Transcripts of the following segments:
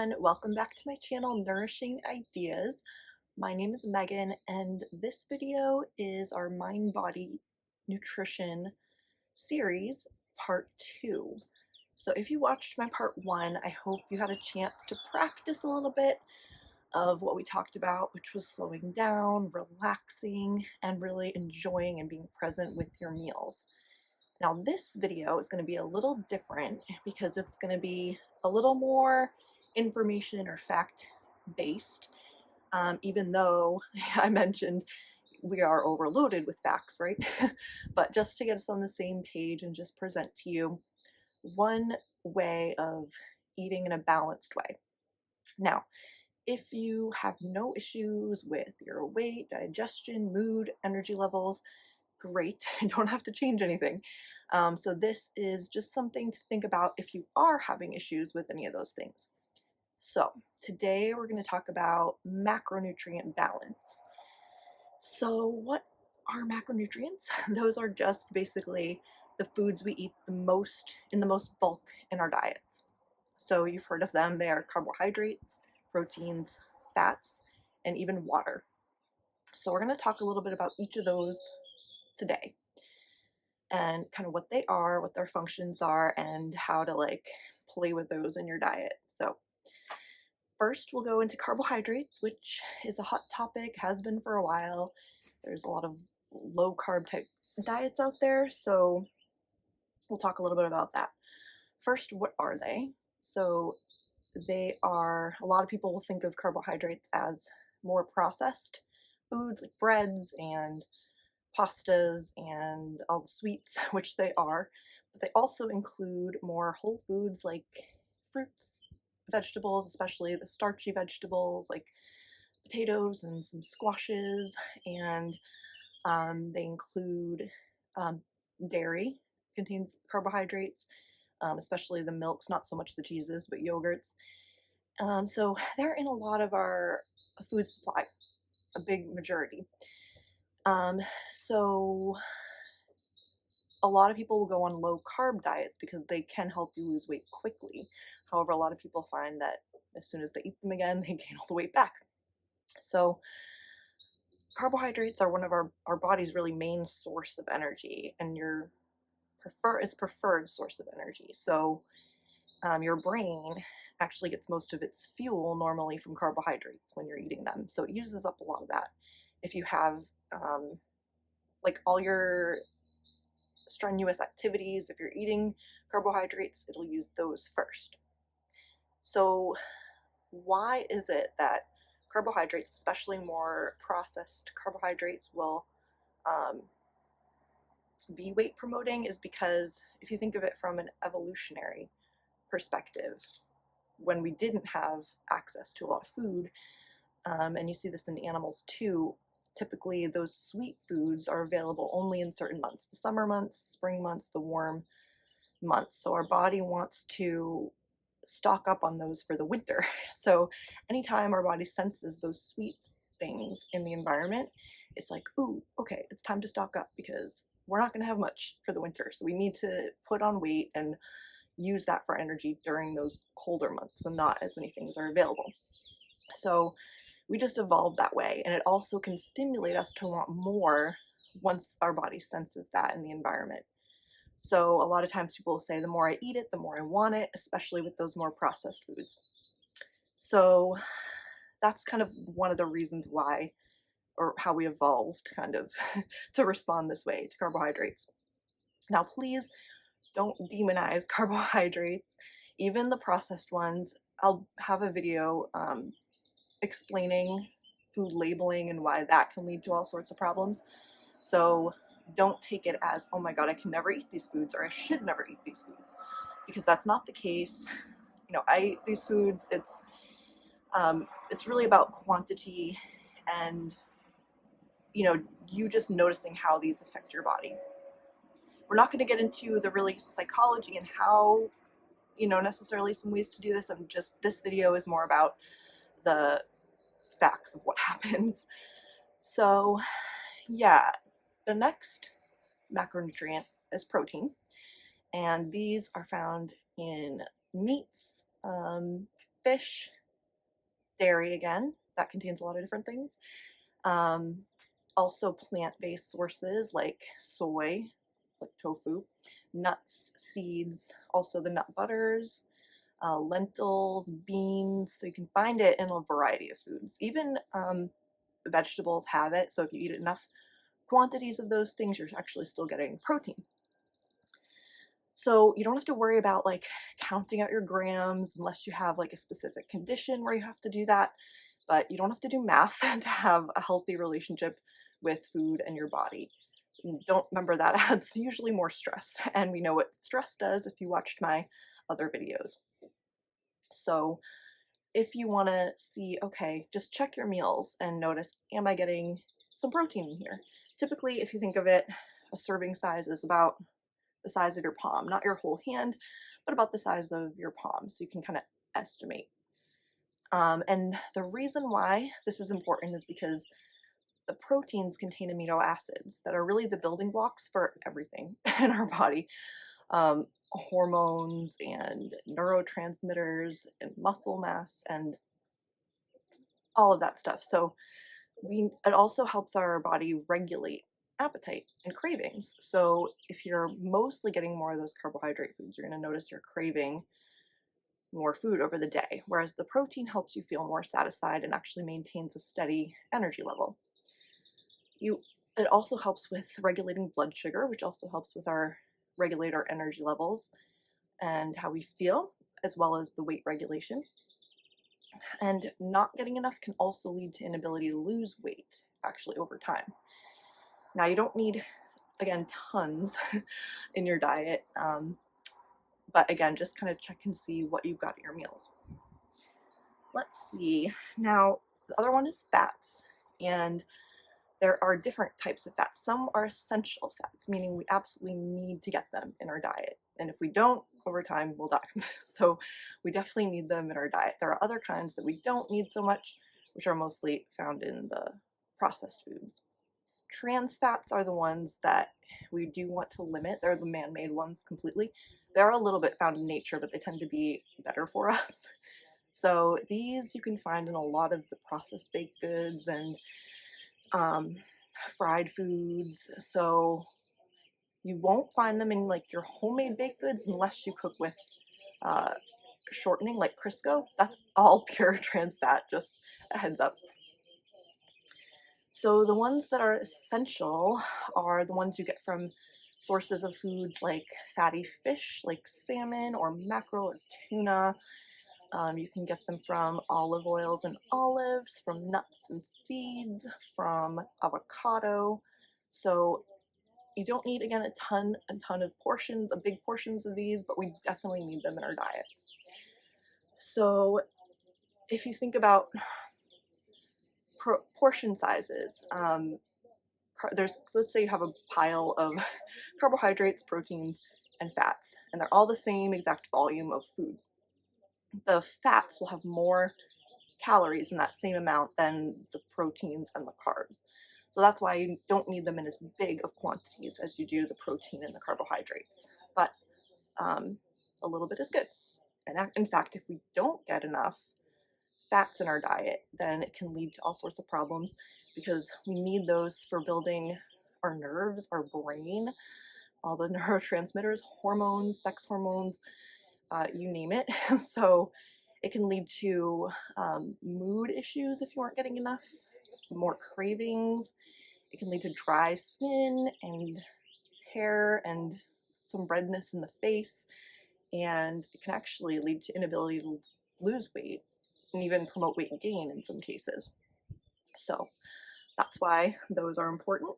everyone, welcome back to my channel Nourishing Ideas. My name is Megan and this video is our mind body nutrition series part 2. So if you watched my part 1, I hope you had a chance to practice a little bit of what we talked about, which was slowing down, relaxing, and really enjoying and being present with your meals. Now this video is going to be a little different because it's going to be a little more information or fact based, even though I mentioned we are overloaded with facts, right? But just to get us on the same page and just present to you one way of eating in a balanced way. Now, if you have no issues with your weight, digestion, mood, energy levels, great. You don't have to change anything. So this is just something to think about if you are having issues with any of those things. So today we're going to talk about macronutrient balance. So what are macronutrients? Those are just basically the foods we eat the most in the most bulk in our diets. So you've heard of them. They are carbohydrates, proteins, fats, and even water. So we're going to talk a little bit about each of those today and kind of what they are, what their functions are, and how to play with those in your diet. So first we'll go into carbohydrates, which is a hot topic, has been for a while. There's a lot of low carb type diets out there, so we'll talk a little bit about that. First, what are they? So they are, a lot of people will think of carbohydrates as more processed foods like breads and pastas and all the sweets, which they are, but they also include more whole foods like fruits, vegetables, especially the starchy vegetables like potatoes and some squashes, and they include dairy, contains carbohydrates, especially the milks, not so much the cheeses, but yogurts. So they're in a lot of our food supply, a big majority. Um, so a lot of people will go on low carb diets because they can help you lose weight quickly. However, a lot of people find that as soon as they eat them again, they gain all the weight back. So carbohydrates are one of our body's really main source of energy, and it's preferred source of energy. So your brain actually gets most of its fuel normally from carbohydrates when you're eating them. So it uses up a lot of that. If you have all your strenuous activities, if you're eating carbohydrates, it'll use those first. So why is it that carbohydrates, especially more processed carbohydrates, will be weight promoting? Is because if you think of it from an evolutionary perspective, when we didn't have access to a lot of food, and you see this in animals too, typically those sweet foods are available only in certain months, the summer months, spring months, the warm months. So our body wants to stock up on those for the winter. So anytime our body senses those sweet things in the environment, it's like, ooh, okay, it's time to stock up because we're not going to have much for the winter. So we need to put on weight and use that for energy during those colder months when not as many things are available. So we just evolved that way, and it also can stimulate us to want more once our body senses that in the environment. So a lot of times people will say, the more I eat it, the more I want it, especially with those more processed foods. So that's kind of one of the reasons why, or how we evolved kind of to respond this way to carbohydrates. Now, please don't demonize carbohydrates, even the processed ones. I'll have a video explaining food labeling and why that can lead to all sorts of problems. So don't take it as, oh my god, I can never eat these foods, or I should never eat these foods, because that's not the case. I eat these foods. It's really about quantity and you just noticing how these affect your body. We're not going to get into the really psychology and how necessarily some ways to do this. This video is more about the facts of what happens. So yeah, the next macronutrient is protein, and these are found in meats, fish, dairy again, that contains a lot of different things. Um, Also plant-based sources like soy, like tofu, nuts, seeds, also the nut butters, lentils, beans. So you can find it in a variety of foods. Even vegetables have it. So if you eat enough quantities of those things, you're actually still getting protein. So you don't have to worry about like counting out your grams unless you have like a specific condition where you have to do that. But you don't have to do math to have a healthy relationship with food and your body. And don't remember that adds usually more stress. And we know what stress does if you watched my other videos. So if you want to see, okay, just check your meals and notice, am I getting some protein in here? Typically, if you think of it, a serving size is about the size of your palm, not your whole hand, but about the size of your palm. So you can kind of estimate. And the reason why this is important is because the proteins contain amino acids that are really the building blocks for everything in our body. Hormones and neurotransmitters and muscle mass and all of that stuff. So it also helps our body regulate appetite and cravings. So if you're mostly getting more of those carbohydrate foods, you're going to notice you're craving more food over the day, whereas the protein helps you feel more satisfied and actually maintains a steady energy level. It also helps with regulating blood sugar, which also helps with our regulate our energy levels and how we feel, as well as the weight regulation. And not getting enough can also lead to inability to lose weight actually over time. Now, you don't need, again, tons in your diet, but again, just kind of check and see what you've got in your meals. Let's see. Now, the other one is fats, and there are different types of fats. Some are essential fats, meaning we absolutely need to get them in our diet. And if we don't, over time, we'll die. So we definitely need them in our diet. There are other kinds that we don't need so much, which are mostly found in the processed foods. Trans fats are the ones that we do want to limit. They're the man-made ones completely. They're a little bit found in nature, but they tend to be better for us. So these you can find in a lot of the processed baked goods and fried foods. So you won't find them in like your homemade baked goods unless you cook with uh, shortening like Crisco. That's all pure trans fat, just a heads up. So the ones that are essential are the ones you get from sources of foods like fatty fish, like salmon or mackerel or tuna. You can get them from olive oils and olives, from nuts and seeds, from avocado. So you don't need, again, a ton of portions, big portions of these, but we definitely need them in our diet. So if you think about portion sizes, let's say you have a pile of carbohydrates, proteins, and fats, and they're all the same exact volume of food. The fats will have more calories in that same amount than the proteins and the carbs. So that's why you don't need them in as big of quantities as you do the protein and the carbohydrates. But a little bit is good. And in fact, if we don't get enough fats in our diet, then it can lead to all sorts of problems because we need those for building our nerves, our brain, all the neurotransmitters, hormones, sex hormones, you name it. So it can lead to mood issues if you aren't getting enough, more cravings. It can lead to dry skin and hair and some redness in the face. And it can actually lead to inability to lose weight and even promote weight gain in some cases. So that's why those are important.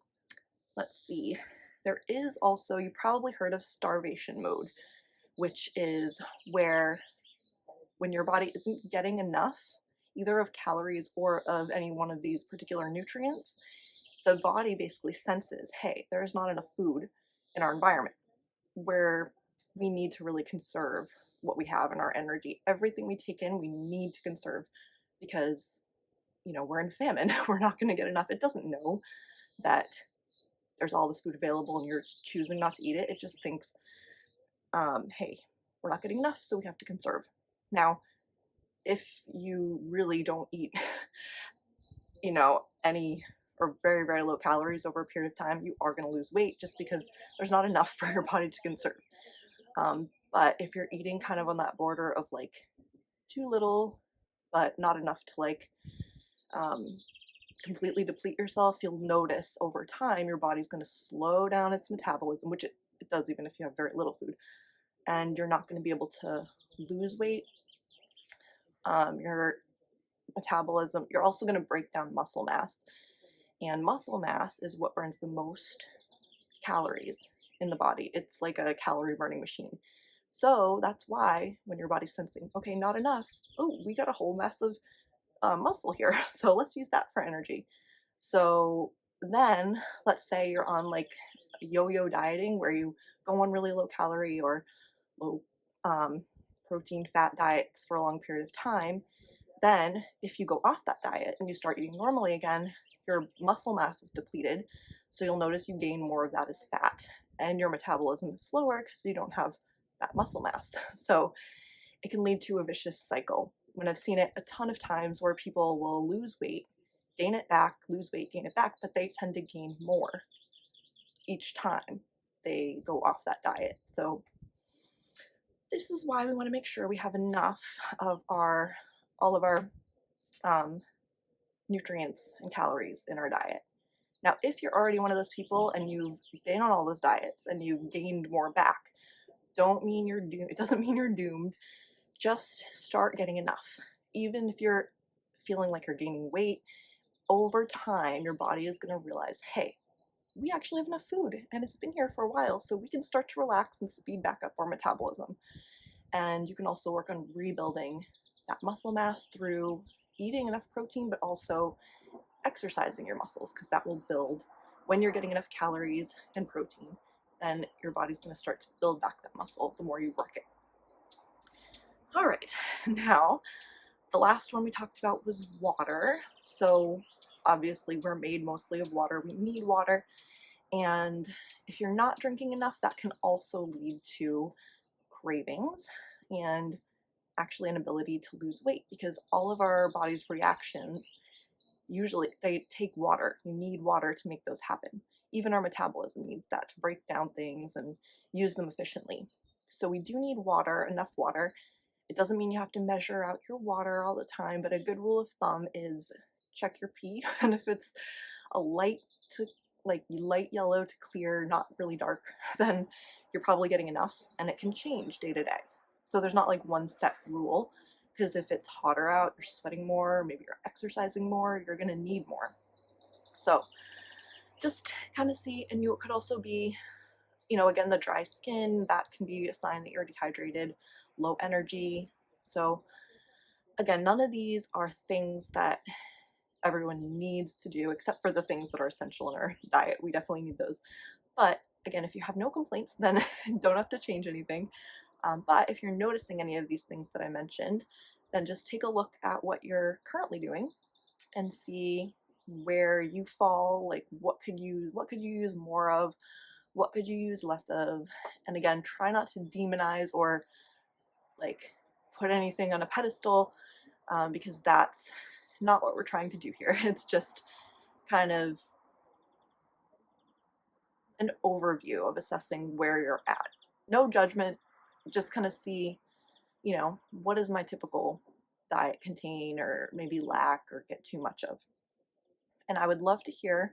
Let's see. There is also, you probably heard of starvation mode, which is where when your body isn't getting enough, either of calories or of any one of these particular nutrients, the body basically senses, hey, there's not enough food in our environment, where we need to really conserve what we have in our energy. Everything we take in, we need to conserve because, we're in famine. We're not going to get enough. It doesn't know that there's all this food available and you're choosing not to eat it. It just thinks, hey, we're not getting enough, so we have to conserve. Now, if you really don't eat, any or very, very low calories over a period of time, you are going to lose weight just because there's not enough for your body to conserve. But if you're eating kind of on that border of like too little, but not enough to like um, completely deplete yourself, you'll notice over time your body's going to slow down its metabolism, which it does even if you have very little food, and you're not going to be able to lose weight. Your metabolism, you're also going to break down muscle mass, and muscle mass is what burns the most calories in the body. It's like a calorie burning machine. So that's why when your body's sensing, okay, not enough, oh, we got a whole mess of muscle here, so let's use that for energy. So then let's say you're on like yo-yo dieting where you go on really low calorie or low protein fat diets for a long period of time. Then if you go off that diet and you start eating normally again, your muscle mass is depleted, so you'll notice you gain more of that as fat, and your metabolism is slower because you don't have that muscle mass. So it can lead to a vicious cycle. When I've seen it a ton of times where people will lose weight, gain it back, lose weight, gain it back, but they tend to gain more each time they go off that diet. So this is why we want to make sure we have enough of all of our um, nutrients and calories in our diet. Now, if you're already one of those people and you've been on all those diets and you've gained more back, don't mean you're doomed. It doesn't mean you're doomed. Just start getting enough. Even if you're feeling like you're gaining weight, over time, your body is going to realize, hey, we actually have enough food and it's been here for a while, so we can start to relax and speed back up our metabolism. And you can also work on rebuilding that muscle mass through eating enough protein, but also exercising your muscles, because that will build when you're getting enough calories and protein. Then your body's going to start to build back that muscle the more you work it. All right, now the last one we talked about was water. So obviously we're made mostly of water. We need water. And if you're not drinking enough, that can also lead to cravings and actually an ability to lose weight, because all of our body's reactions usually they take water. You need water to make those happen. Even our metabolism needs that to break down things and use them efficiently. So we do need water, enough water. It doesn't mean you have to measure out your water all the time, but a good rule of thumb is check your pee. And if it's a light yellow to clear, not really dark, then you're probably getting enough, and it can change day to day. So there's not like one set rule, because if it's hotter out, you're sweating more, maybe you're exercising more, you're gonna need more. So just kind of see, and you could also be, again, the dry skin, that can be a sign that you're dehydrated, low energy. So again, none of these are things that everyone needs to do, except for the things that are essential in our diet. We definitely need those. But again, if you have no complaints, then don't have to change anything. But if you're noticing any of these things that I mentioned, then just take a look at what you're currently doing and see where you fall. Like what could you use more of? What could you use less of? And again, try not to demonize or like put anything on a pedestal, because that's not what we're trying to do here. It's just kind of an overview of assessing where you're at. No judgment, just kind of see, what does my typical diet contain or maybe lack or get too much of? And I would love to hear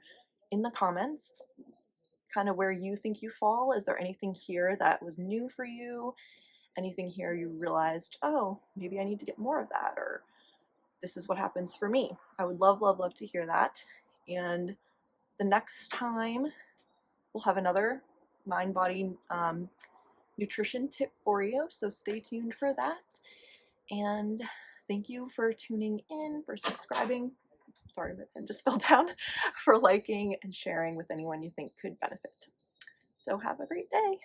in the comments kind of where you think you fall. Is there anything here that was new for you? Anything here you realized, oh, maybe I need to get more of that, or this is what happens for me? I would love, love, love to hear that. And the next time we'll have another mind body nutrition tip for you. So stay tuned for that. And thank you for tuning in, for subscribing. Sorry, my pen just fell down. For liking and sharing with anyone you think could benefit. So have a great day.